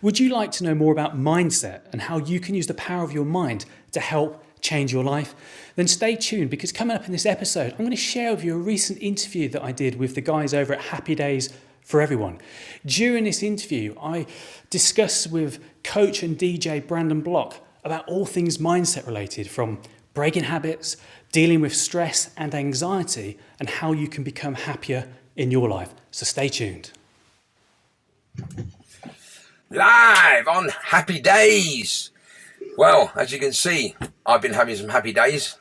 Would you like to know more about mindset and how you can use the power of your mind to help change your life? Then stay tuned, because coming up in this episode, I'm going to share with you a recent interview that I did with the guys over at Happy Days for Everyone. During this interview, I discussed with coach and DJ Brandon Block about all things mindset related, from breaking habits, dealing with stress and anxiety, and how you can become happier in your life. So stay tuned. Live on Happy Days. Well, as you can see, I've been having some happy days.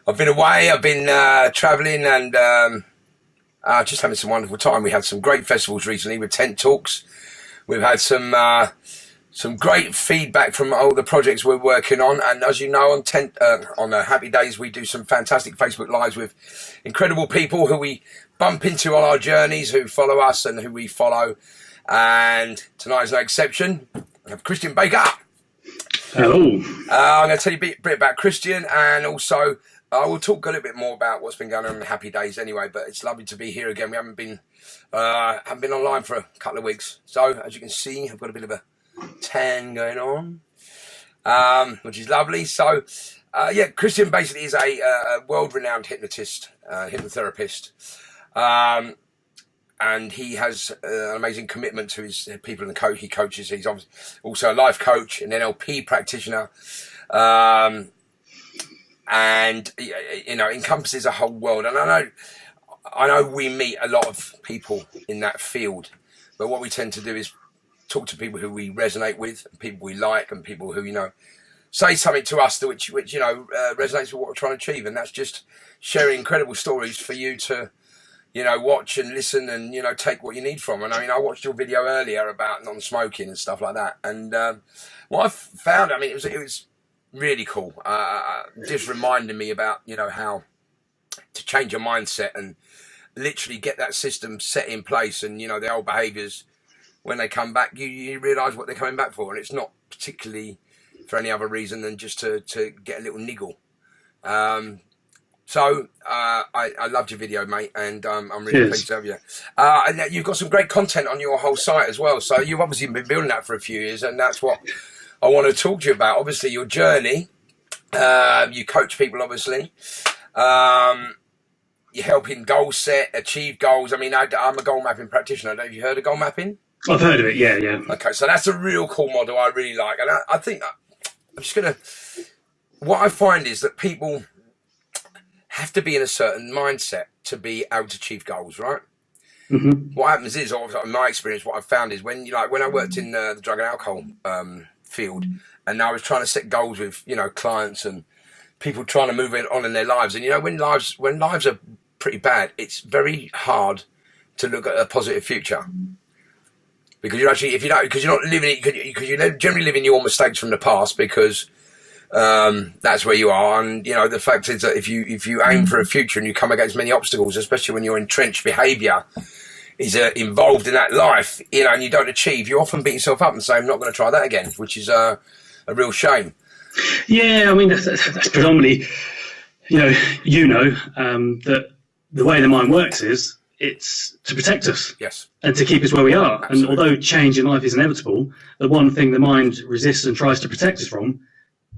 I've been away, I've been travelling, and just having some wonderful time. We had some great festivals recently with Tent Talks. We've had some great feedback from all the projects we're working on, and as you know, on Happy Days, we do some fantastic Facebook Lives with incredible people who we bump into on our journeys, who follow us and who we follow. And tonight is no exception. I have Christian Baker. Hello. I'm going to tell you a bit about Christian, and also I will talk a little bit more about what's been going on in Happy Days anyway, but it's lovely to be here again. We haven't been online for a couple of weeks. So, as you can see, I've got a bit of a tan going on, which is lovely. So, Christian basically is a world-renowned hypnotherapist. And he has an amazing commitment to his people and he coaches. He's also a life coach, an NLP practitioner, and encompasses a whole world. And I know we meet a lot of people in that field, but what we tend to do is talk to people who we resonate with, people we like, and people who say something to us which resonates with what we're trying to achieve. And that's just sharing incredible stories for you to watch and listen and, take what you need from. And I watched your video earlier about non-smoking and stuff like that. And what I found, it was really cool. Just reminding me about, how to change your mindset and literally get that system set in place. And, the old behaviours, when they come back, you realise what they're coming back for. And it's not particularly for any other reason than just to get a little niggle. So I loved your video, mate, and I'm really pleased to have you. And you've got some great content on your whole site as well. So you've obviously been building that for a few years, and that's what I want to talk to you about. Obviously, your journey. You coach people, obviously. You're helping goals set, achieve goals. I'm a goal mapping practitioner. Have you heard of goal mapping? I've heard of it, yeah. Okay, so that's a real cool model I really like. And I think I'm just going to... What I find is that people have to be in a certain mindset to be able to achieve goals, right? Mm-hmm. What happens is, in my experience, what I've found is when I worked in the drug and alcohol field, and I was trying to set goals with clients and people trying to move it on in their lives, and when lives are pretty bad, it's very hard to look at a positive future, because you're not living it, because you generally live in your mistakes from the past, because that's where you are. And the fact is that if you aim for a future and you come against many obstacles, especially when your entrenched behaviour is involved in that life, and you don't achieve, you often beat yourself up and say, I'm not going to try that again, which is a real shame. Yeah, that's predominantly, that the way the mind works is it's to protect us. Yes. And to keep us where we are. Absolutely. And although change in life is inevitable, the one thing the mind resists and tries to protect us from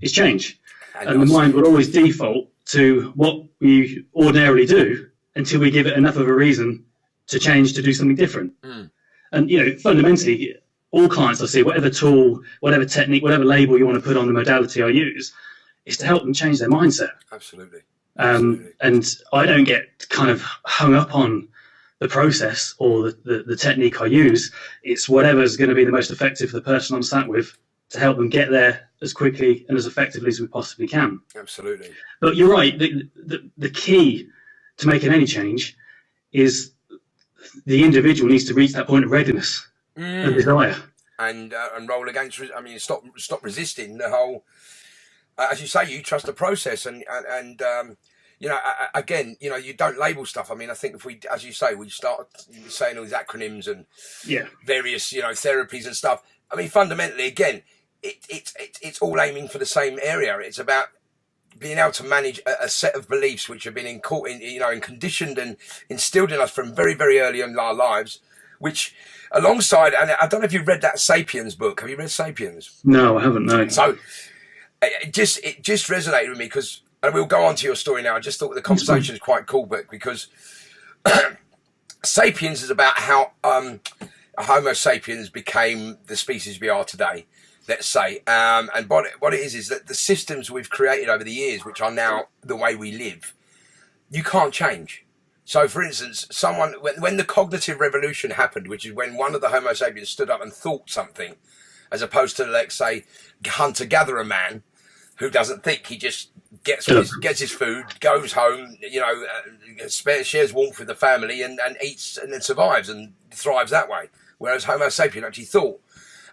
is change. And the mind will always default to what we ordinarily do until we give it enough of a reason to change, to do something different. And fundamentally, all clients I see, whatever tool, whatever technique, whatever label you want to put on the modality I use, is to help them change their mindset. Absolutely. And I don't get kind of hung up on the process or the technique I use. It's whatever's going to be the most effective for the person I'm sat with to help them get there as quickly and as effectively as we possibly can. Absolutely. But you're right. The key to making any change is the individual needs to reach that point of readiness and desire. And roll against. Stop resisting the whole. As you say, you trust the process, and again, you don't label stuff. I think if we, as you say, we start saying all these acronyms and various, therapies and stuff. Fundamentally, again, it's all aiming for the same area. It's about being able to manage a set of beliefs which have been and conditioned and instilled in us from very, very early in our lives, which alongside, and I don't know if you've read that Sapiens book. Have you read Sapiens? No, I haven't, no. So it just resonated with me because, and we'll go on to your story now. I just thought the conversation is quite cool, but because Sapiens is about how Homo sapiens became the species we are today, let's say. And what it is that the systems we've created over the years, which are now the way we live, you can't change. So, for instance, when the cognitive revolution happened, which is when one of the Homo sapiens stood up and thought something, as opposed to, let's say, hunter-gatherer man who doesn't think, he just gets his food, goes home, shares warmth with the family and eats and then survives and thrives that way. Whereas Homo sapien actually thought,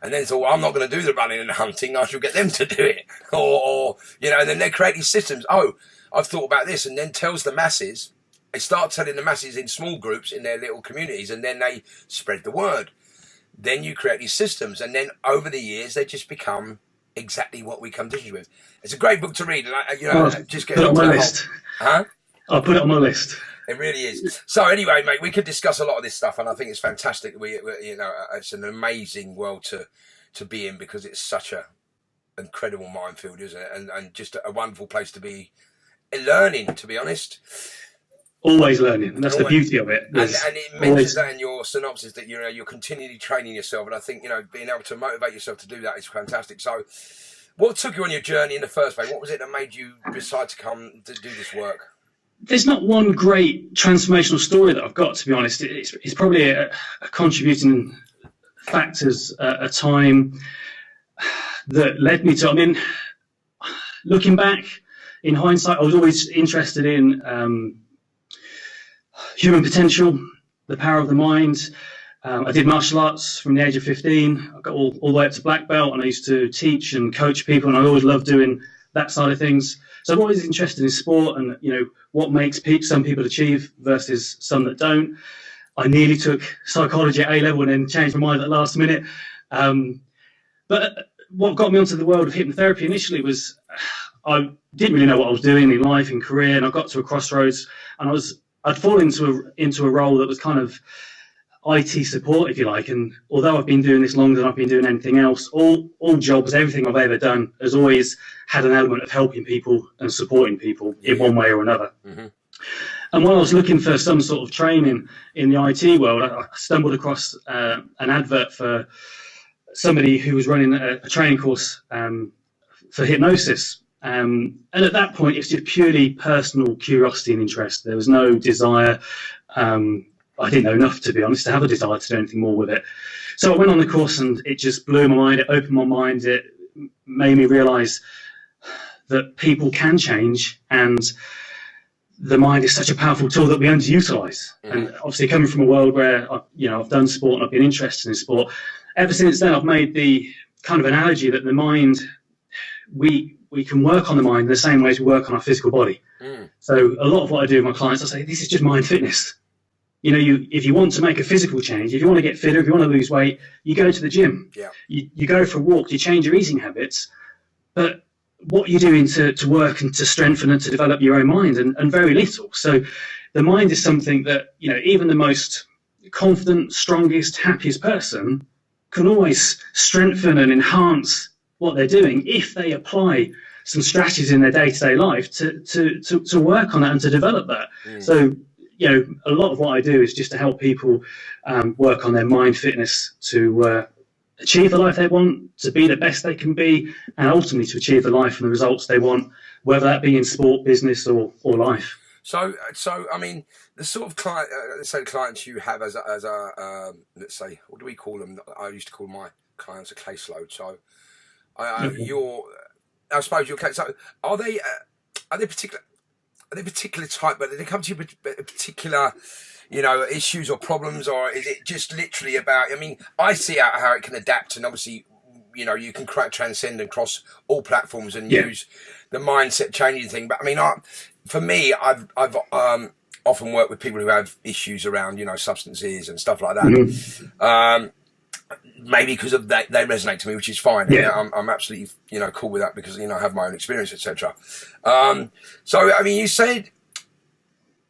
and then thought, well, I'm not going to do the running and hunting, I shall get them to do it. Or and then they create these systems. Oh, I've thought about this, and then tells the masses. They start telling the masses in small groups in their little communities, and then they spread the word. Then you create these systems, and then over the years, they just become exactly what we come to you with. It's a great book to read, and just get it on my list. Huh? I'll put it on my list. It really is. So anyway, mate, we could discuss a lot of this stuff, and I think it's fantastic. It's an amazing world to be in because it's such a incredible minefield, isn't it? And just a wonderful place to be learning, to be honest. Always learning, and that's the beauty of it. And it mentions that in your synopsis that you're continually training yourself, and I think being able to motivate yourself to do that is fantastic. So, what took you on your journey in the first place? What was it that made you decide to come to do this work? There's not one great transformational story that I've got, to be honest. It's probably a contributing factors at a time that led me to. I mean, looking back in hindsight, I was always interested in human potential, the power of the mind. I did martial arts from the age of 15. I got all the way up to black belt, and I used to teach and coach people, and I always loved doing that side of things. So I'm always interested in sport and, what makes some people achieve versus some that don't. I nearly took psychology at A-level and then changed my mind at the last minute. But what got me onto the world of hypnotherapy initially was I didn't really know what I was doing in life, in career, and I got to a crossroads, and I'd fallen into a role that was kind of IT support, if you like. And although I've been doing this longer than I've been doing anything else, all jobs, everything I've ever done has always had an element of helping people and supporting people in one way or another. Mm-hmm. And while I was looking for some sort of training in the IT world, I stumbled across an advert for somebody who was running a training course for hypnosis. And at that point, it's just purely personal curiosity and interest. There was no desire. I didn't know enough, to be honest, to have a desire to do anything more with it. So I went on the course, and it just blew my mind. It opened my mind. It made me realise that people can change, and the mind is such a powerful tool that we underutilise. Mm-hmm. And obviously, coming from a world where I've done sport and I've been interested in sport, ever since then I've made the kind of analogy that the mind, we can work on the mind in the same way as we work on our physical body. Mm. So a lot of what I do with my clients, I say, this is just mind fitness. If you want to make a physical change, if you want to get fitter, if you want to lose weight, you go to the gym. Yeah. You go for a walk, you change your eating habits. But what you're doing to work and to strengthen and to develop your own mind, and very little. So the mind is something that, even the most confident, strongest, happiest person can always strengthen and enhance what they're doing if they apply some strategies in their day-to-day life to work on that and to develop that. Mm. So, a lot of what I do is just to help people work on their mind fitness to achieve the life they want, to be the best they can be, and ultimately to achieve the life and the results they want, whether that be in sport, business, or life. So I mean, the sort of clients you have as a let's say, what do we call them? I used to call my clients a caseload. So I suppose your case. So are they particular? Are they particular type, but do they come to you with particular, issues or problems, or is it just literally about? I mean, I see how it can adapt, and obviously, you can transcend and cross all platforms and use the mindset changing thing. But I mean, for me, I've often worked with people who have issues around, substances and stuff like that. Mm-hmm. Maybe because of that, they resonate to me, which is fine. Yeah. I'm absolutely, cool with that because, I have my own experience, etc. So, I mean, you said,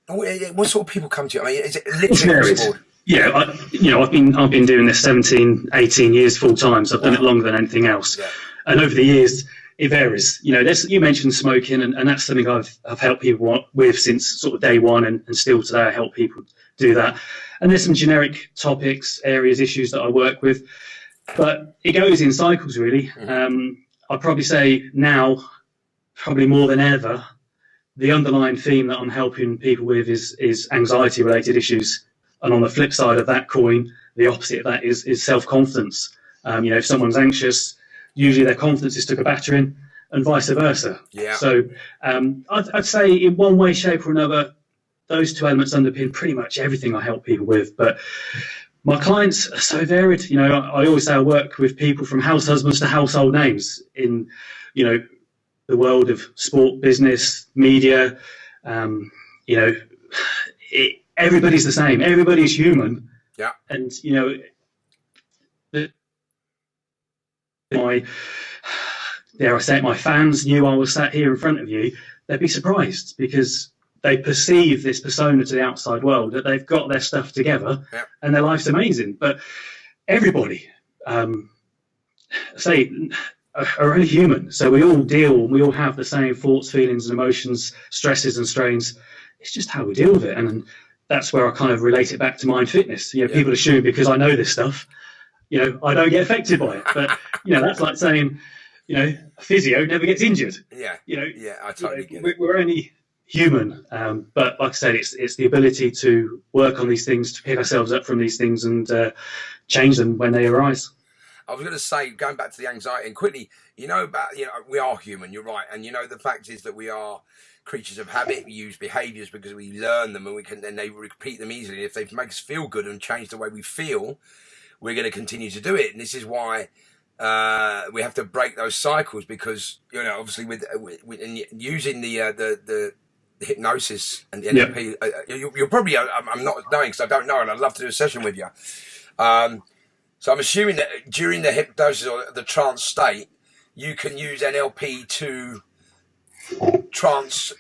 what sort of people come to you? I mean, is it literally across the board? Yeah, I've been doing this 17, 18 years full time, so I've done it longer than anything else. Yeah. And over the years, it varies. You mentioned smoking, and that's something I've helped people with since sort of day one, and still today I help people do that. And there's some generic topics, areas, issues that I work with, but it goes in cycles really. Mm-hmm. I'd probably say now, probably more than ever, the underlying theme that I'm helping people with is anxiety related issues. And on the flip side of that coin, the opposite of that is self-confidence. If someone's anxious, usually their confidence is took a battering, and vice versa. Yeah. So I'd say in one way, shape or another, those two elements underpin pretty much everything I help people with. But my clients are so varied. I always say I work with people from house husbands to household names in, the world of sport, business, media. Everybody's the same. Everybody's human. Yeah. And, my fans knew I was sat here in front of you, they'd be surprised because they perceive this persona to the outside world, that they've got their stuff together and their life's amazing. But everybody, are only human. So we all have the same thoughts, feelings and emotions, stresses and strains. It's just how we deal with it. And that's where I kind of relate it back to mind fitness. People assume because I know this stuff, I don't get affected by it. But, that's like saying, a physio never gets injured. Yeah. I totally get it. We're only human. But like I said, it's the ability to work on these things, to pick ourselves up from these things and change them when they arise. I was going to say, going back to the anxiety and quickly, we are human, you're right. And, the fact is that we are creatures of habit. We use behaviours because we learn them and then they repeat them easily. If they make us feel good and change the way we feel, we're going to continue to do it. And this is why we have to break those cycles because, obviously with using the hypnosis and the NLP, you're probably, I'm not knowing because I don't know and I'd love to do a session with you. So I'm assuming that during the hypnosis or the trance state, you can use NLP to change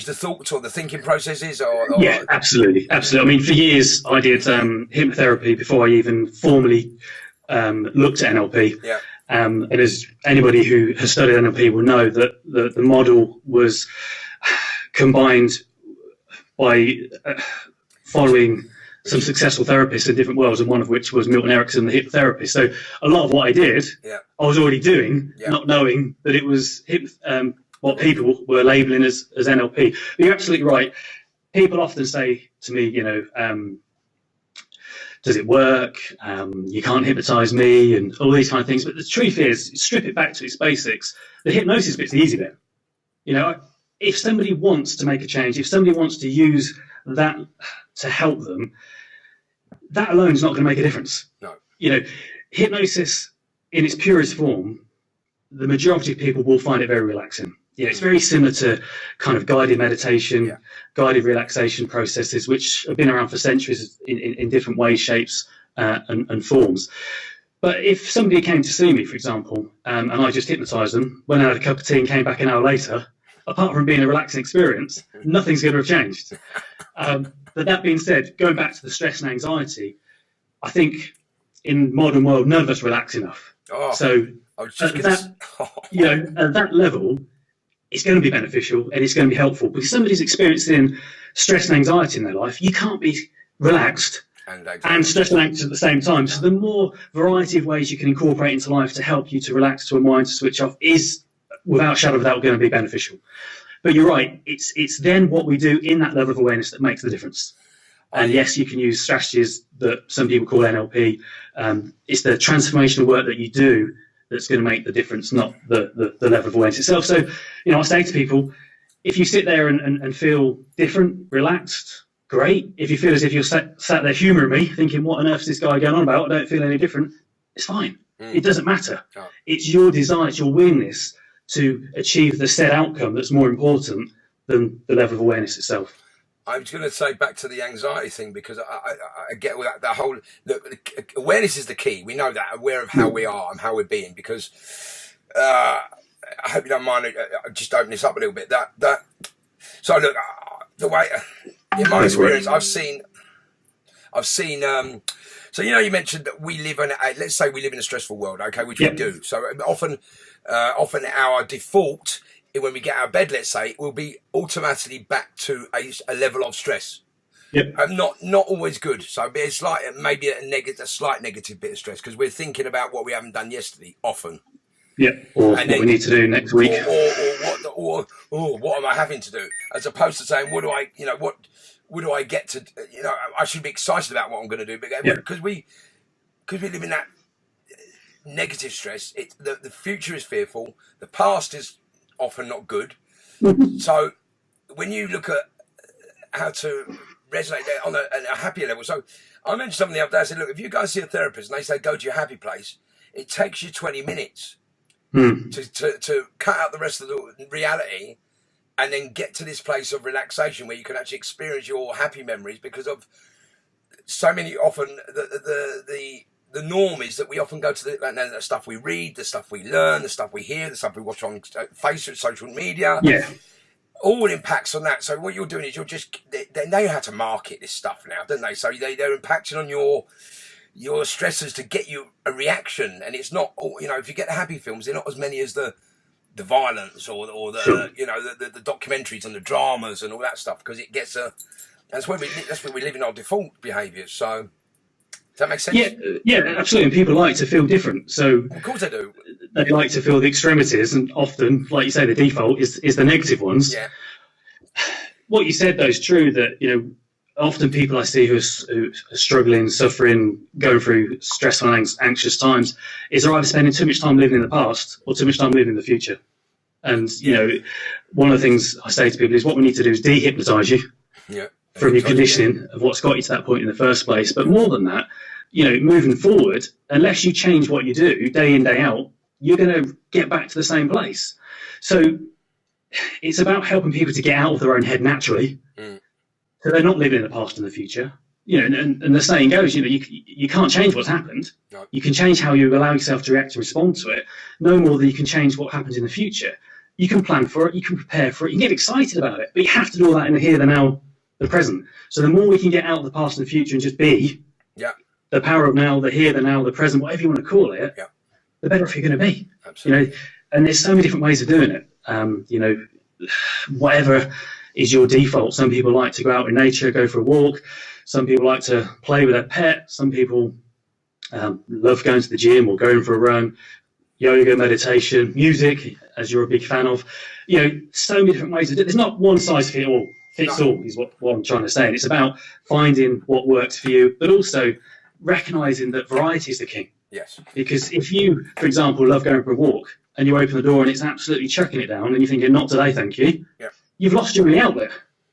the thoughts or the thinking processes? Yeah, absolutely. I mean, for years I did hypnotherapy before I even formally looked at NLP. Yeah. And as anybody who has studied NLP will know that the model was combined by following some successful therapists in different worlds, and one of which was Milton Erickson, the hypnotherapist. So a lot of what I did, I was already doing, not knowing that it was what people were labelling as NLP. But you're absolutely right. People often say to me, does it work? You can't hypnotize me and all these kind of things. But the truth is, strip it back to its basics. The hypnosis bit's the easy bit. If somebody wants to make a change, if somebody wants to use that to help them, that alone is not going to make a difference. No. Hypnosis in its purest form, the majority of people will find it very relaxing. It's very similar to kind of guided meditation, guided relaxation processes, which have been around for centuries in different ways, shapes, and forms. But if somebody came to see me, for example, and I just hypnotized them, went out had a cup of tea and came back an hour later, apart from being a relaxing experience, nothing's going to have changed. But that being said, going back to the stress and anxiety, I think in modern world, none of us relax enough. So at that level, it's going to be beneficial and it's going to be helpful because somebody's experiencing stress and anxiety in their life. You can't be relaxed and stressed and anxious at the same time. So the more variety of ways you can incorporate into life to help you to relax, to unwind, to switch off is, without a shadow of a doubt, going to be beneficial. But you're right, it's then what we do in that level of awareness that makes the difference. And yes, you can use strategies that some people call NLP. It's the transformational work that you do that's going to make the difference, not the level of awareness itself. So, I say to people, if you sit there and feel different, relaxed, great. If you feel as if you're sat there humouring me, thinking, what on earth is this guy going on about? I don't feel any different. It's fine. It doesn't matter. It's your desire, it's your willingness to achieve the said outcome that's more important than the level of awareness itself. I was going to say back to the anxiety thing because I get that whole awareness is the key. We know that, aware of how we are and how we're being. Because I hope you don't mind. Just open this up a little bit. So look, the way in my experience, I've seen I've seen. So you mentioned that we live in let's say we live in a stressful world, okay, which we do. So often our default when we get out of bed, let's say, will be automatically back to a level of stress. Yep. Not always good. So it's like maybe a slight negative bit of stress because we're thinking about what we haven't done yesterday often. Yeah, or what we need to do next week, or what am I having to do, as opposed to saying what do I get to, I should be excited about what I'm going to do, because we live in that negative stress. The future is fearful, the past is often not good. So when you look at how to resonate that on a happier level, so I mentioned something the other day. I said, look, if you go see a therapist and they say go to your happy place, it takes you 20 minutes to cut out the rest of the reality and then get to this place of relaxation where you can actually experience your happy memories, because of so many often the norm is that we often go to the stuff we read, the stuff we learn, the stuff we hear, the stuff we watch on Facebook, social media. Yeah. All impacts on that. So what you're doing is they know how to market this stuff now, don't they? So they're impacting on your stressors to get you a reaction, and it's not, if you get the happy films, they're not as many as the violence or the Sure. the documentaries and the dramas and all that stuff, because it gets that's where we live in our default behaviours. So does that make sense? Yeah, absolutely. And people like to feel different, so of course they do. They like to feel the extremities, and often, like you say, the default is the negative ones. Yeah. What you said though is true, that often people I see who are struggling, suffering, going through stressful and anxious times is they're either spending too much time living in the past or too much time living in the future. And one of the things I say to people is what we need to do is dehypnotise you from your conditioning of what's got you to that point in the first place. But more than that, moving forward, unless you change what you do day in, day out, you're going to get back to the same place. So it's about helping people to get out of their own head naturally, so they're not living in the past and the future. And the saying goes, you can't change what's happened. No. You can change how you allow yourself to react and respond to it, no more than you can change what happens in the future. You can plan for it, you can prepare for it, you can get excited about it, but you have to do all that in the here, the now, the present. So the more we can get out of the past and the future and just be, the power of now, the here, the now, the present, whatever you want to call it, the better off you're going to be. Absolutely. And there's so many different ways of doing it. Whatever is your default. Some people like to go out in nature, go for a walk. Some people like to play with their pet. Some people love going to the gym or going for a run. Yoga, meditation, music, as you're a big fan of. So many different ways to do it. There's not one size fits all, is what I'm trying to say. And it's about finding what works for you, but also recognising that variety is the king. Yes. Because if you, for example, love going for a walk and you open the door and it's absolutely chucking it down and you're thinking, not today, thank you, you've lost your only outlet.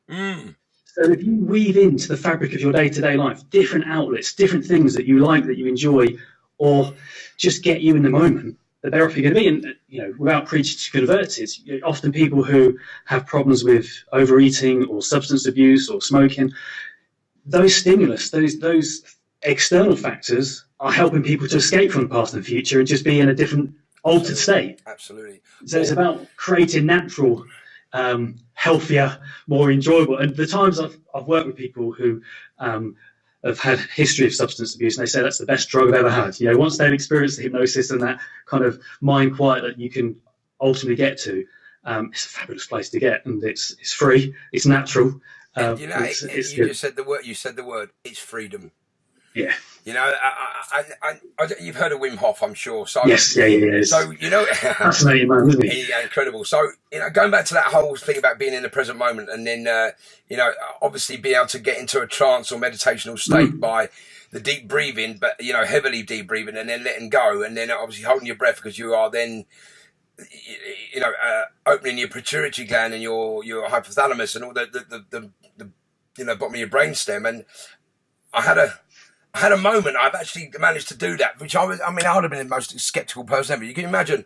So if you weave into the fabric of your day-to-day life different outlets, different things that you like, that you enjoy, or just get you in the moment, the better off you're going to be. And without preaching to converted, often people who have problems with overeating or substance abuse or smoking, those stimulus, those external factors are helping people to escape from the past and the future and just be in a different altered state. Absolutely. So it's about creating natural, healthier, more enjoyable. And the times I've worked with people who have had history of substance abuse, and they say that's the best drug I've ever had. Once they've experienced the hypnosis and that kind of mind quiet that you can ultimately get to, it's a fabulous place to get, and it's free, it's natural. You just said the word. You said the word. It's freedom. Yeah. You've heard of Wim Hof, I'm sure. So yes, yeah. So fascinating man, isn't he? Yeah, incredible. So going back to that whole thing about being in the present moment, and then obviously be able to get into a trance or meditational state by the deep breathing, but heavily deep breathing, and then letting go, and then obviously holding your breath, because you are then opening your pituitary gland and your hypothalamus and all the bottom of your brainstem. And I had a moment. I've actually managed to do that, which I would have been the most skeptical person ever. You can imagine.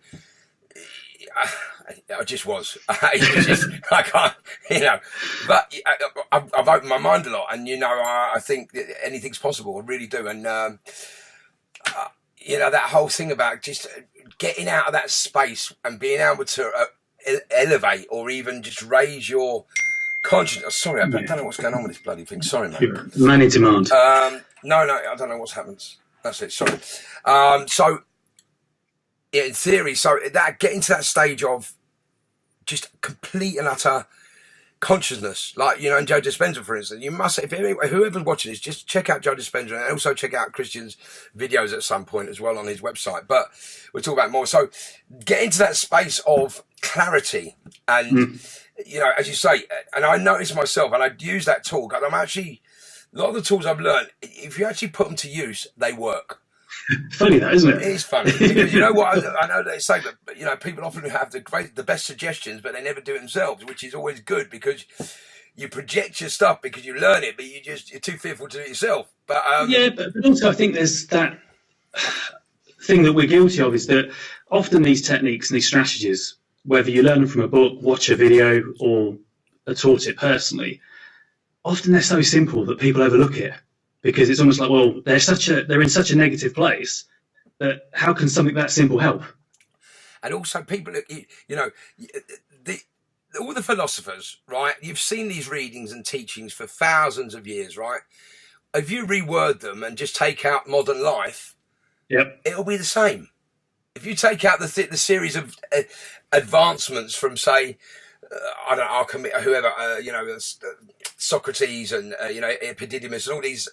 I just was. It was just, I can't, But I've opened my mind a lot, and I think that anything's possible. I really do. And that whole thing about just getting out of that space and being able to elevate or even just raise your Consciousness. Sorry, I don't know what's going on with this bloody thing. Sorry, mate. Man in demand. No, I don't know what's happened. That's it. Sorry. So, yeah, in theory, so that getting to that stage of just complete and utter consciousness, like, and Joe Dispenza, for instance, you must, if whoever's watching this, just check out Joe Dispenza and also check out Christian's videos at some point as well on his website. But we'll talk about more. So, get into that space of clarity and. As you say, and I noticed myself, and I use that tool, because I'm actually, a lot of the tools I've learned, if you actually put them to use, they work. Funny that, isn't it? It is funny. Because you know what, I know they say that, people often have the best suggestions, but they never do it themselves, which is always good, because you project your stuff because you learn it, but you're too fearful to do it yourself. But but also I think there's that thing that we're guilty of, is that often these techniques and these strategies, whether you learn them from a book, watch a video, or are taught it personally, often they're so simple that people overlook it, because it's almost like, well, they're in such a negative place that how can something that simple help? And also, people, all the philosophers, right? You've seen these readings and teachings for thousands of years, right? If you reword them and just take out modern life, it'll be the same. If you take out the series of advancements from, say, I don't know, whoever, Socrates and Epictetus and all these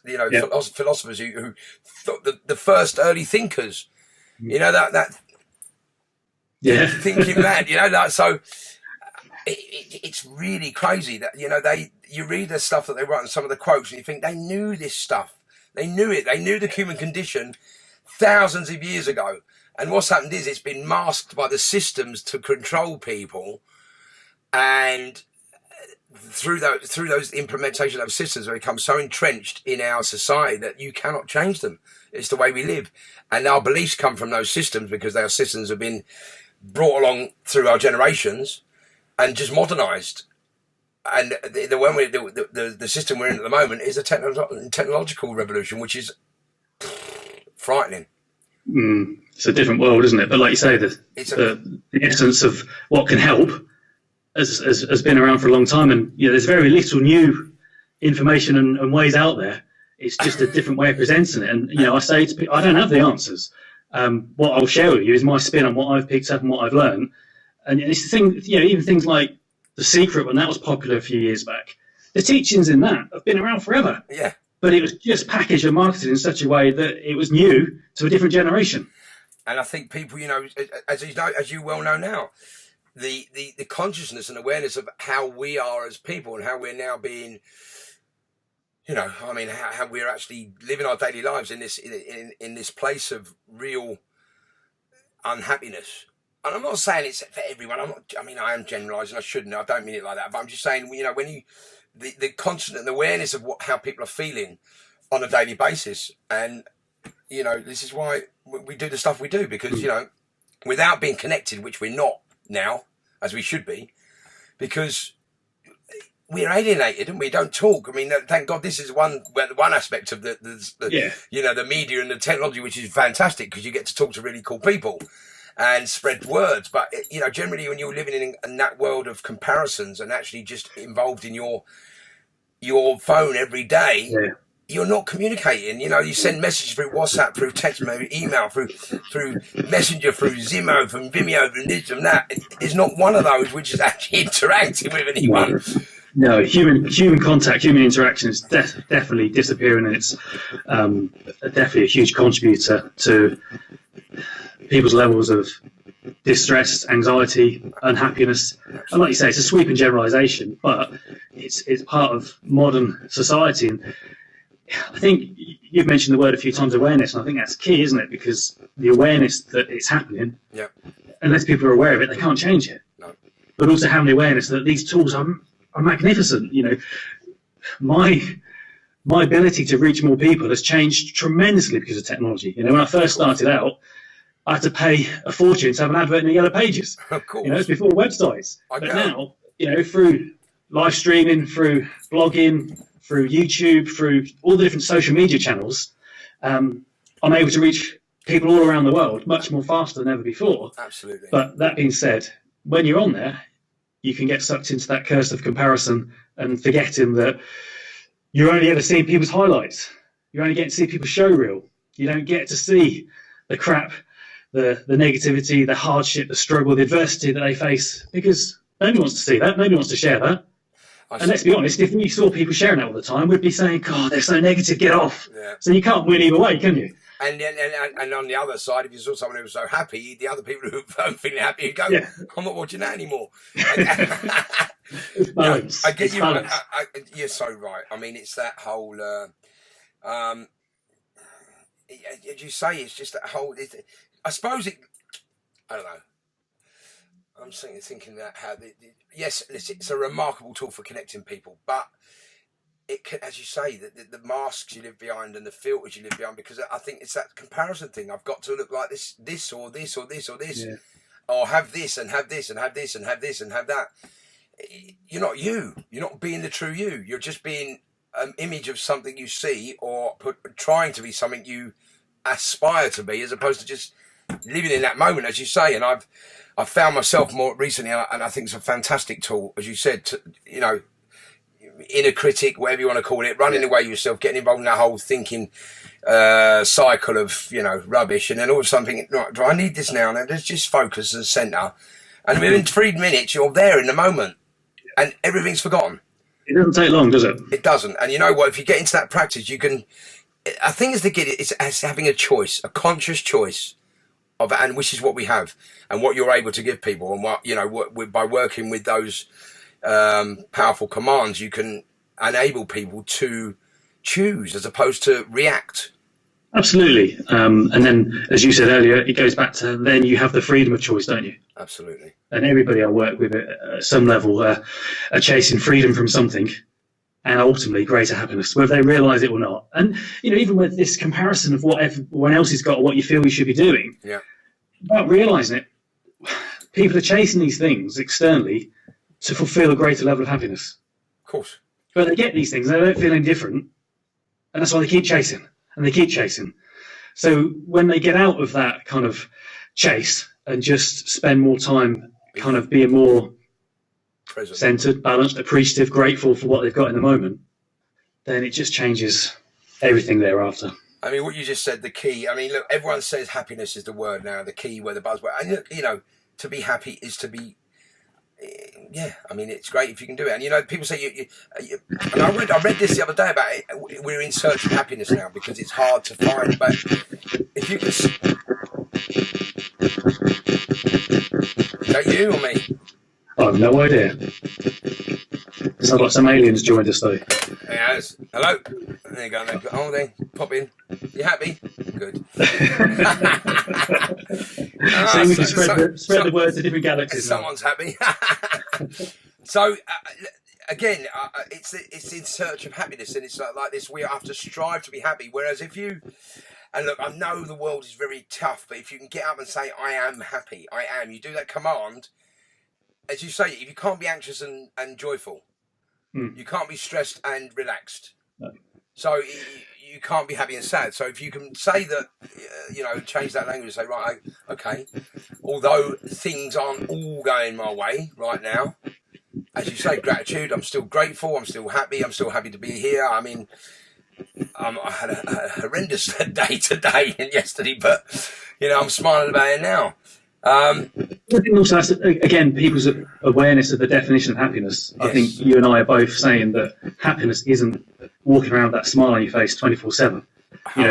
philosophers who thought the first early thinkers, that thinking mad, so it's really crazy that you read the stuff that they write and some of the quotes and you think they knew this stuff, they knew it, they knew the human condition thousands of years ago. And what's happened is it's been masked by the systems to control people, and through those implementation of those systems, they become so entrenched in our society that you cannot change them. It's the way we live, and our beliefs come from those systems because those systems have been brought along through our generations and just modernised. And the system we're in at the moment is a technological revolution, which is frightening. It's a different world, isn't it? But like you say, the essence of what can help has been around for a long time, and there's very little new information and ways out there. It's just a different way of presenting it. And I say to people, I don't have the answers. What I'll share with you is my spin on what I've picked up and what I've learned. And it's the thing, even things like The Secret, when that was popular a few years back, the teachings in that have been around forever. Yeah. But it was just packaged and marketed in such a way that it was new to a different generation. And I think people, as you well know now, the consciousness and awareness of how we are as people and how we're now being, how we're actually living our daily lives in this place of real unhappiness. And I'm not saying it's for everyone. I am generalising. I shouldn't. I don't mean it like that. But I'm just saying, when you the constant and awareness of how people are feeling on a daily basis, and this is why we do the stuff we do, because without being connected, which we're not now as we should be, because we're alienated and we don't talk. Thank God this is one aspect of the media and the technology, which is fantastic, because you get to talk to really cool people and spread words. But generally, when you're living in that world of comparisons and actually just involved in your phone every day, you're not communicating. You send messages through WhatsApp, through text, email, through Messenger, through Zimo, from Vimeo, from this and that. There's not one of those which is actually interacting with anyone. No, human contact, human interaction is definitely disappearing, and it's definitely a huge contributor to people's levels of distress, anxiety, unhappiness. And like you say, it's a sweeping generalisation, but it's part of modern society. And I think you've mentioned the word a few times, awareness, and I think that's key, isn't it? Because the awareness that it's happening, unless people are aware of it, they can't change it. No. But also having the awareness that these tools are magnificent. My ability to reach more people has changed tremendously because of technology. When I first started out, I had to pay a fortune to have an advert in the Yellow Pages. Of course. It's before websites. But now, through live streaming, through blogging, through YouTube, through all the different social media channels, I'm able to reach people all around the world much more faster than ever before. Absolutely. But that being said, when you're on there, you can get sucked into that curse of comparison and forgetting that you're only ever seeing people's highlights. You're only getting to see people's show reel. You don't get to see the crap, the negativity, the hardship, the struggle, the adversity that they face, because nobody wants to see that. Nobody wants to share that. And let's be honest, if you saw people sharing that all the time, we'd be saying, God, they're so negative, get off. Yeah. So you can't win either way, can you? And on the other side, if you saw someone who was so happy, the other people who weren't feeling happy, you'd go, I'm not watching that anymore. It's balance. I get it's you. balance. You're so right. I mean, it's that whole, as you say, it's just that whole, I suppose I don't know. I'm thinking that yes, it's a remarkable tool for connecting people, but it can, as you say, the masks you live behind and the filters you live behind, because I think it's that comparison thing. I've got to look like this or this or this or this, or have this and have this and have this and have this and have that. You're not you. You're not being the true you. You're just being an image of something you see, or trying to be something you aspire to be, as opposed to just living in that moment, as you say. And I've found myself more recently, and I think it's a fantastic tool, as you said, to, inner critic, whatever you want to call it, running away yourself, getting involved in that whole thinking cycle of rubbish, and then all of a sudden thinking, right, do I need this now? Now let's just focus and centre, and within 3 minutes you're there in the moment, and everything's forgotten. It doesn't take long, does it? It doesn't. And you know what? If you get into that practice, you can. I think it's having a choice, a conscious choice of, and which is what we have, and what you're able to give people, and what by working with those powerful commands, you can enable people to choose as opposed to react. Absolutely. And then, as you said earlier, it goes back to then you have the freedom of choice, don't you? Absolutely. And everybody I work with at some level are chasing freedom from something, and ultimately greater happiness, whether they realise it or not. And even with this comparison of what everyone else has got or what you feel you should be doing, without realising it, people are chasing these things externally to fulfil a greater level of happiness. Of course. But they get these things, and they don't feel any different, and that's why they keep chasing, and they keep chasing. So when they get out of that kind of chase and just spend more time kind of being more present, centered, balanced, appreciative, grateful for what they've got in the moment, then it just changes everything thereafter. I mean, what you just said, the key. I mean, look, everyone says happiness is the word now, the key word, the buzzword. And, to be happy is to be, I mean, it's great if you can do it. And, people say, and I read this the other day about it. We're in search of happiness now because it's hard to find. But if you can. Is that you or me? I have no idea. Sounds like some aliens joined us, though. Yes. Hello. There you go. Oh, there. Pop in. You happy? Good. So we can spread the word to different galaxies. Someone's happy. So, again, it's in search of happiness, and it's like this. We have to strive to be happy. Whereas if you, and look, I know the world is very tough, but if you can get up and say, "I am happy," you do that command. As you say, if you can't be anxious and joyful, you can't be stressed and relaxed. No. So you can't be happy and sad. So if you can say that, change that language and say, right, okay, although things aren't all going my way right now, as you say, gratitude, I'm still grateful, I'm still happy to be here. I mean, I had a horrendous day today and yesterday, but, I'm smiling about it now. I think also that's, again, people's awareness of the definition of happiness. Yes. I think you and I are both saying that happiness isn't walking around with that smile on your face 24/7.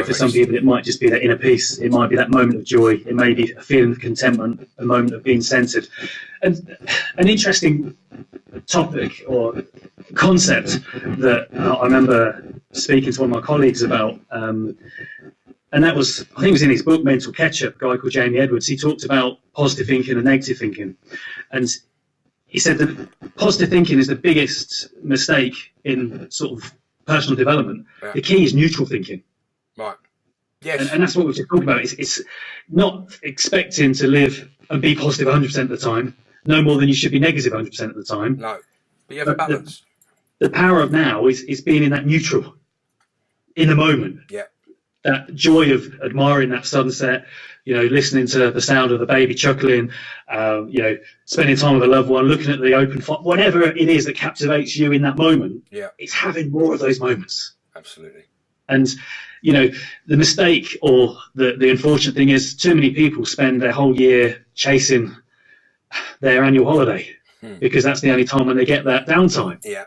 For some people, it might just be that inner peace. It might be that moment of joy. It may be a feeling of contentment, a moment of being centered. And an interesting topic or concept that I remember speaking to one of my colleagues about, and that was, I think it was in his book, Mental Ketchup, a guy called Jamie Edwards. He talked about positive thinking and negative thinking. And he said that positive thinking is the biggest mistake in sort of personal development. Yeah. The key is neutral thinking. Right. Yes. And that's what we're just talking about. It's not expecting to live and be positive 100% of the time, no more than you should be negative 100% of the time. No. But you have a balance. The power of now is being in that neutral, in the moment. Yeah. that joy of admiring that sunset, listening to the sound of the baby chuckling, spending time with a loved one, looking at the open fire, whatever it is that captivates you in that moment. Yeah. It's having more of those moments. Absolutely. And, the mistake or the unfortunate thing is too many people spend their whole year chasing their annual holiday because that's the only time when they get that downtime. Yeah.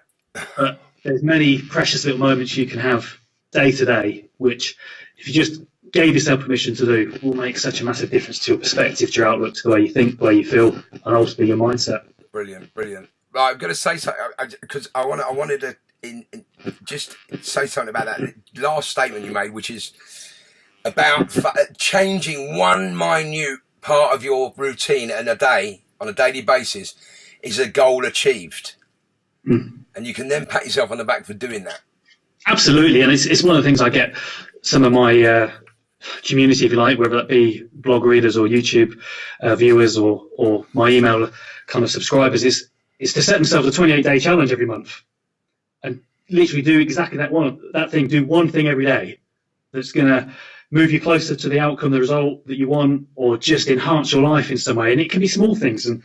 But there's many precious little moments you can have day to day, which if you just gave yourself permission to do, will make such a massive difference to your perspective, to your outlook, to the way you think, the way you feel, and ultimately your mindset. Brilliant. Right, I'm going to say something because I wanted to just say something about that last statement you made, which is about changing one minute part of your routine in a day, on a daily basis, is a goal achieved. And you can then pat yourself on the back for doing that. Absolutely, and it's one of the things I get some of my community, if you like, whether that be blog readers or YouTube viewers or my email kind of subscribers, is to set themselves a 28-day challenge every month and literally do exactly that thing. Do one thing every day that's going to move you closer to the outcome, the result that you want, or just enhance your life in some way. And it can be small things. And,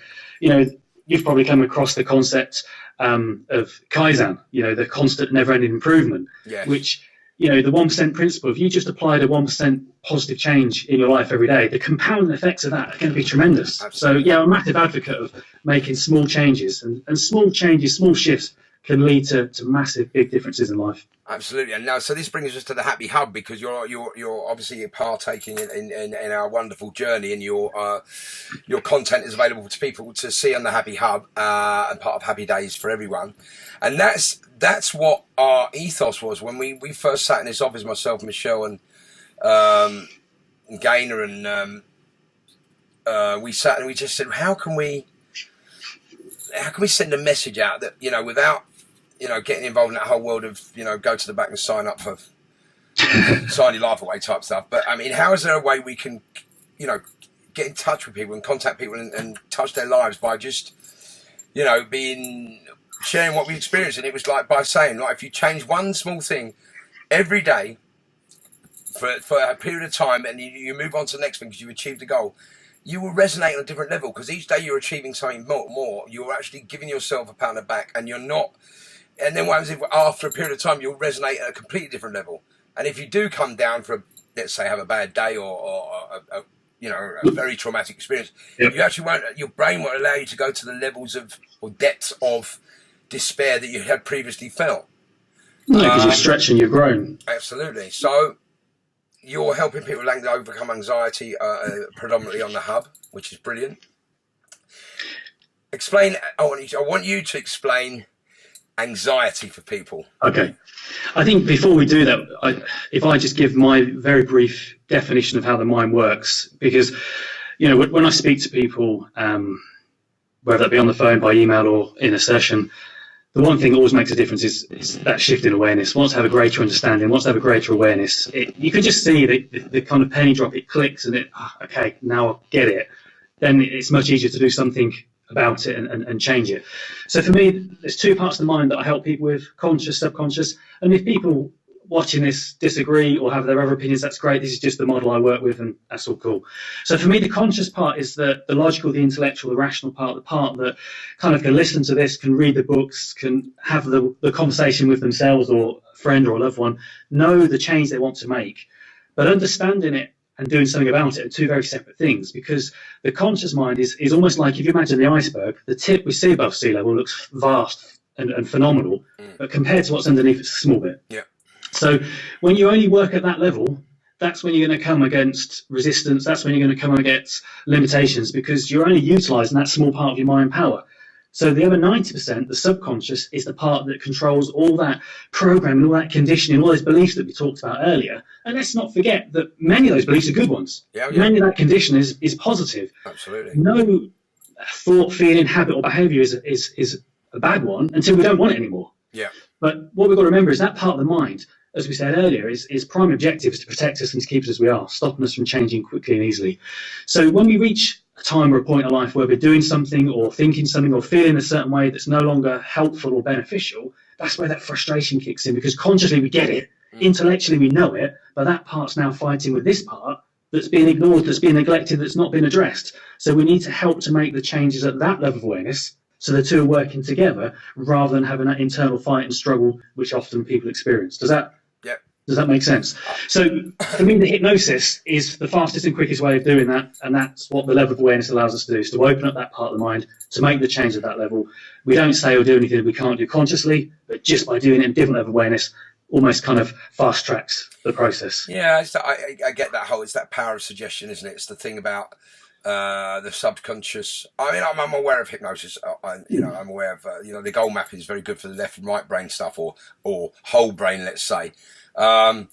you've probably come across the concept of Kaizen, the constant never-ending improvement, yes. Which, the 1% principle, if you just applied a 1% positive change in your life every day, the compounding effects of that are going to be tremendous. Absolutely. So, I'm a massive advocate of making small changes, and small changes, small shifts can lead to massive, big differences in life. Absolutely. And now, so this brings us to the Happy Hub, because you're obviously partaking in our wonderful journey, and your content is available to people to see on the Happy Hub, and part of Happy Days for everyone. And that's what our ethos was when we first sat in this office, myself, Michelle, and Gaynor, and we sat and we just said, how can we send a message out that, without getting involved in that whole world of, go to the back and sign up for sign your life away type stuff. But I mean, how is there a way we can, get in touch with people and contact people and touch their lives by just, sharing what we experienced? And it was like by saying, if you change one small thing every day for a period of time, and you move on to the next thing because you've achieved a goal, you will resonate on a different level, because each day you're achieving something more, you're actually giving yourself a pat on the back, and you're not. And then what happens if after a period of time you'll resonate at a completely different level? And if you do come down for, let's say, have a bad day or a very traumatic experience, you actually won't. Your brain won't allow you to go to the levels of or depths of despair that you had previously felt. No, because you're stretching, you've grown. Absolutely. So you're helping people overcome anxiety, predominantly on the hub, which is brilliant. Explain. I want you to explain anxiety for people. Okay. I think before we do that, if I just give my very brief definition of how the mind works, because, when I speak to people, whether that be on the phone, by email, or in a session, the one thing that always makes a difference is that shift in awareness. Once I have a greater understanding, once I have a greater awareness, you can just see the kind of penny drop, it clicks, and okay, now I get it. Then it's much easier to do something about it and change it. So for me, there's two parts of the mind that I help people with: conscious, subconscious. And if people watching this disagree or have their other opinions, that's great. This is just the model I work with, and that's all cool. So for me, the conscious part is the logical, the intellectual, the rational part, the part that kind of can listen to this, can read the books, can have the conversation with themselves or a friend or a loved one, know the change they want to make. But understanding it and doing something about it are two very separate things, because the conscious mind is almost like, if you imagine the iceberg, the tip we see above sea level looks vast and phenomenal, but compared to what's underneath, it's a small bit. Yeah. So when you only work at that level, that's when you're going to come against resistance, that's when you're going to come against limitations, because you're only utilising that small part of your mind power. So the other 90%, the subconscious, is the part that controls all that programming, all that conditioning, all those beliefs that we talked about earlier. And let's not forget that many of those beliefs are good ones. Yeah. Many of that conditioning is positive. Absolutely. No thought, feeling, habit or behaviour is a bad one until we don't want it anymore. Yeah. But what we've got to remember is that part of the mind, as we said earlier, is primary objective is to protect us and to keep us as we are, stopping us from changing quickly and easily. So when we reach a time or a point in life where we're doing something or thinking something or feeling a certain way that's no longer helpful or beneficial, that's where that frustration kicks in, because consciously we get it. Intellectually, we know it, but that part's now fighting with this part that's been ignored, that's been neglected, that's not been addressed. So we need to help to make the changes at that level of awareness, so the two are working together rather than having that internal fight and struggle, which often people experience. Does that make sense? So for me, the hypnosis is the fastest and quickest way of doing that, and that's what the level of awareness allows us to do, is to open up that part of the mind, to make the change at that level. We don't say or do anything that we can't do consciously, but just by doing it in a different level of awareness, almost kind of fast tracks the process. Yeah, I get that whole, it's that power of suggestion, isn't it? It's the thing about the subconscious. I mean, I'm aware of hypnosis. I'm aware of the goal mapping is very good for the left and right brain stuff, or whole brain, let's say. But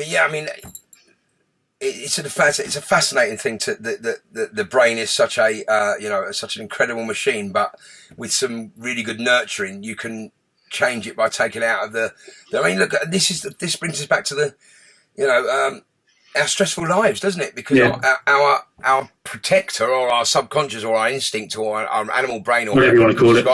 yeah, I mean, it's a fascinating thing to the brain is such such an incredible machine, but with some really good nurturing, you can change it by taking it out of the. I mean, look, this brings us back to the, our stressful lives, doesn't it? Because our protector, or our subconscious, or our instinct, or our animal brain, or whatever you want to call it,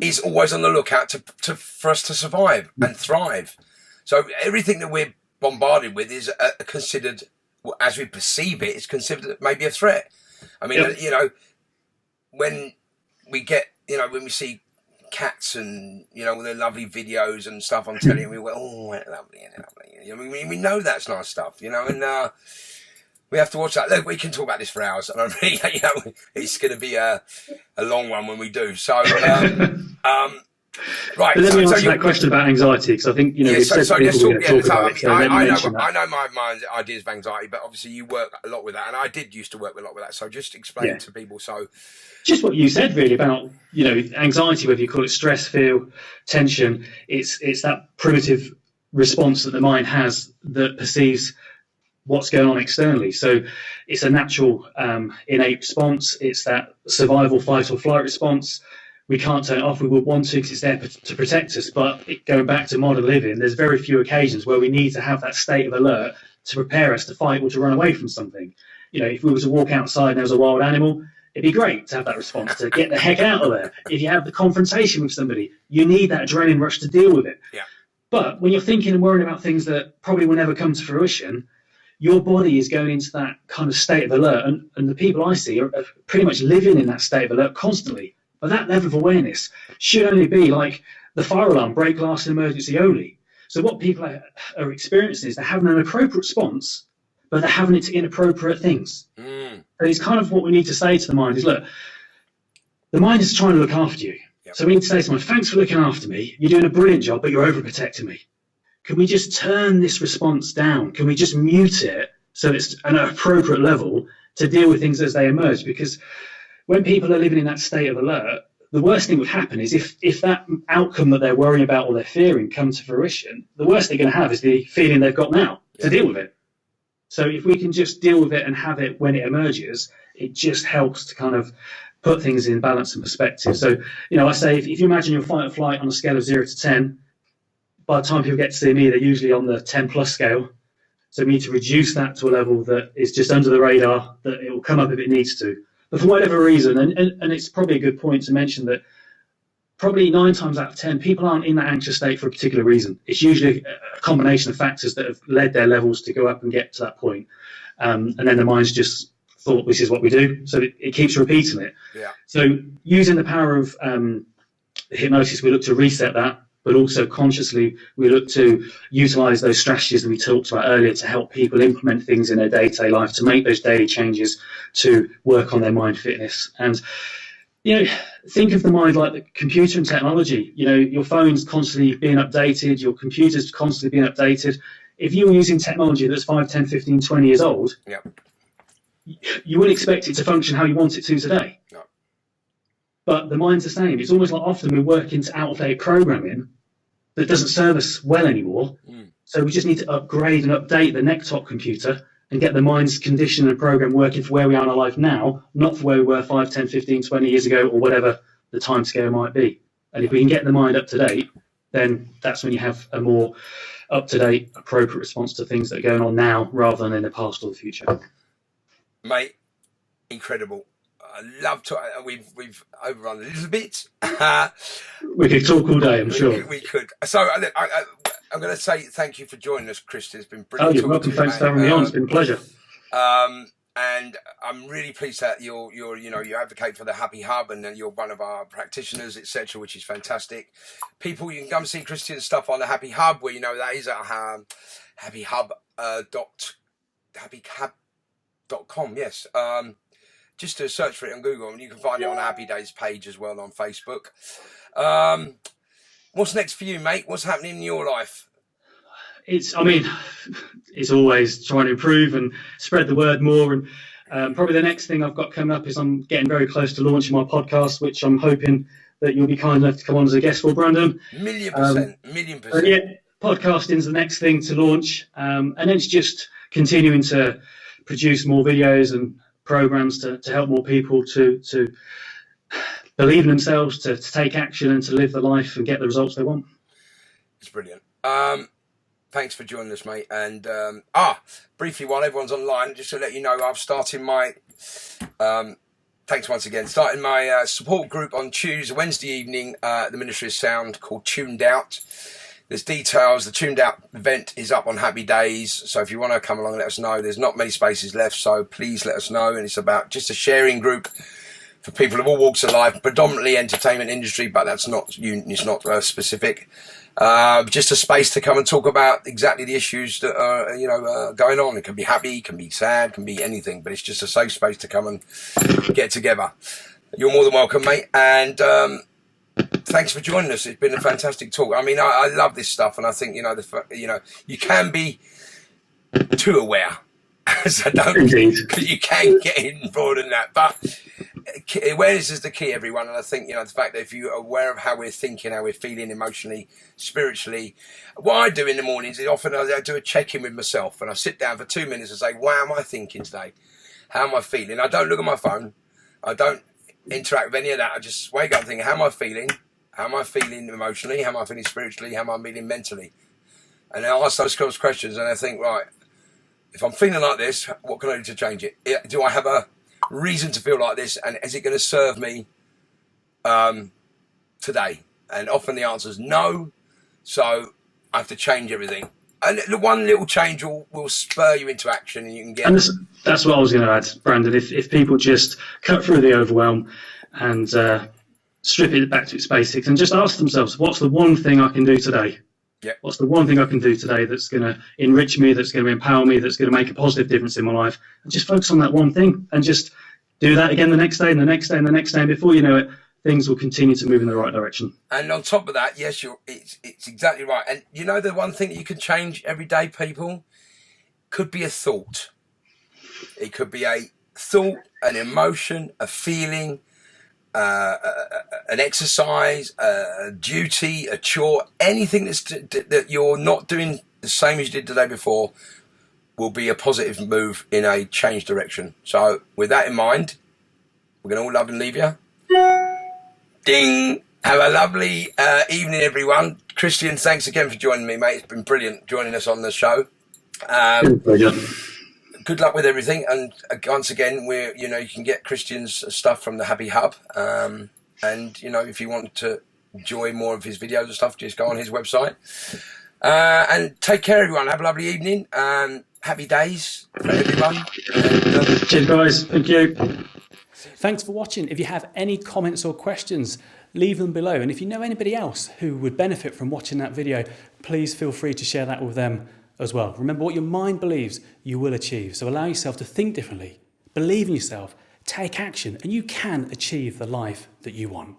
is always on the lookout for us to survive and thrive. So everything that we're bombarded with is considered, as we perceive it, is considered maybe a threat. I mean, when we get, when we see cats and with their lovely videos and stuff on telly, and we go, oh, they're lovely, and lovely. I mean, we know that's nice stuff, and we have to watch that. Look, we can talk about this for hours, and I'm really, it's going to be a long one when we do. So, right. But let me answer that question about anxiety, because I think let's talk about it. I know my ideas of anxiety, but obviously you work a lot with that, and I did used to work a lot with that. So just explain it to people. So. Just what you said, really, about anxiety, whether you call it stress, fear, tension. It's that primitive response that the mind has that perceives what's going on externally. So it's a natural, innate response. It's that survival, fight or flight response. We can't turn it off. We would want to, because it's there to protect us. But going back to modern living, there's very few occasions where we need to have that state of alert to prepare us to fight or to run away from something. If we were to walk outside and there was a wild animal, it'd be great to have that response, to get the heck out of there. If you have the confrontation with somebody, you need that adrenaline rush to deal with it. Yeah. But when you're thinking and worrying about things that probably will never come to fruition, your body is going into that kind of state of alert. And the people I see are pretty much living in that state of alert constantly. But that level of awareness should only be like the fire alarm, break glass and emergency only. So what people are experiencing is they're having an appropriate response, but they're having it to inappropriate things. And it's kind of what we need to say to the mind is, look, the mind is trying to look after you. Yep. So we need to say to the mind, thanks for looking after me. You're doing a brilliant job, but you're overprotecting me. Can we just turn this response down? Can we just mute it so it's an appropriate level to deal with things as they emerge? Because when people are living in that state of alert, the worst thing would happen is if that outcome that they're worrying about or they're fearing comes to fruition, the worst they're going to have is the feeling they've got now to deal with it. So if we can just deal with it and have it when it emerges, it just helps to kind of put things in balance and perspective. So, I say, if you imagine your fight or flight on a scale of 0 to 10, by the time people get to see me, they're usually on the 10 plus scale. So we need to reduce that to a level that is just under the radar, that it will come up if it needs to. But for whatever reason, and it's probably a good point to mention that probably 9 times out of 10, people aren't in that anxious state for a particular reason. It's usually a combination of factors that have led their levels to go up and get to that point. And then the mind's just thought, this is what we do. So it keeps repeating it. Yeah. So using the power of hypnosis, we look to reset that, but also consciously we look to utilize those strategies that we talked about earlier to help people implement things in their day-to-day life, to make those daily changes, to work on their mind fitness. And think of the mind like the computer and technology. Your phone's constantly being updated, your computer's constantly being updated. If you were using technology that's 5, 10, 15, 20 years old, you wouldn't expect it to function how you want it to today. No. But the mind's the same. It's almost like often we work into out-of-date programming that doesn't serve us well anymore. So we just need to upgrade and update the neck-top computer and get the mind's condition and program working for where we are in our life now, not for where we were 5, 10, 15, 20 years ago, or whatever the time scale might be. And if we can get the mind up to date, then that's when you have a more up-to-date, appropriate response to things that are going on now rather than in the past or the future. Mate, incredible. I love to. We've overrun a little bit. We could talk all day, I'm sure. We could. So I'm going to say thank you for joining us, Christian. It's been brilliant. You're welcome. Thanks for having me on. It's been a pleasure. And I'm really pleased that you advocate for the Happy Hub, and you're one of our practitioners, etc., which is fantastic. People, you can come see Christian's stuff on the Happy Hub, where that is at happyhub.com. Yes. Just to search for it on Google, and you can find it on the Happy Days page as well on Facebook. What's next for you, mate? What's happening in your life? It's always trying to improve and spread the word more. And probably the next thing I've got coming up is I'm getting very close to launching my podcast, which I'm hoping that you'll be kind enough to come on as a guest for, Brandon. Million percent. Yeah, podcasting's the next thing to launch. And then it's just continuing to produce more videos and programs to help more people to believe in themselves, to take action and to live the life and get the results they want. It's brilliant. Thanks for joining us, mate. And briefly, while everyone's online, just to let you know, I've started my thanks once again, starting my support group on Wednesday evening at the Ministry of Sound called Tuned Out. There's details. The Tuned Out event is up on Happy Days. So if you want to come along, let us know. There's not many spaces left, so please let us know. And it's about just a sharing group for people of all walks of life, predominantly entertainment industry, but it's not specific. Just a space to come and talk about exactly the issues that are, going on. It can be happy, it can be sad, it can be anything, but it's just a safe space to come and get together. You're more than welcome, mate. And thanks for joining us. It's been a fantastic talk. I mean, I love this stuff, and I think you can be too aware, so don't, because you can get involved in that. But awareness is the key, everyone. And I think the fact that if you're aware of how we're thinking, how we're feeling emotionally, spiritually. What I do in the mornings is often I do a check-in with myself, and I sit down for 2 minutes and say, "What am I thinking today? How am I feeling?" I don't look at my phone. I don't interact with any of that. I just wake up thinking, how am I feeling? How am I feeling emotionally? How am I feeling spiritually? How am I feeling mentally? And I ask those questions, and I think, right, if I'm feeling like this, what can I do to change it? Do I have a reason to feel like this, and is it going to serve me today? And often the answer is no, so I have to change everything. And one little change will spur you into action, and you can get. And that's what I was going to add, Brandon. If people just cut through the overwhelm and strip it back to its basics and just ask themselves, what's the one thing I can do today? Yeah. What's the one thing I can do today that's going to enrich me, that's going to empower me, that's going to make a positive difference in my life? And just focus on that one thing and just do that again the next day and the next day and the next day. And before you know it, things will continue to move in the right direction. And on top of that, yes, it's exactly right. And the one thing that you can change every day, people, could be a thought. It could be a thought, an emotion, a feeling, an exercise, a duty, a chore, anything that you're not doing the same as you did the day before will be a positive move in a change direction. So with that in mind, we're going to all love and leave you. Ding! Have a lovely evening, everyone. Christian, thanks again for joining me, mate. It's been brilliant joining us on the show. Good luck with everything. And once again, you can get Christian's stuff from the Happy Hub. And if you want to enjoy more of his videos and stuff, just go on his website. And take care, everyone. Have a lovely evening. Happy days for everyone. And, cheers, guys. Thank you. Thanks for watching. If you have any comments or questions, leave them below. And if you know anybody else who would benefit from watching that video, please feel free to share that with them as well. Remember, what your mind believes, you will achieve. So allow yourself to think differently, believe in yourself, take action, and you can achieve the life that you want.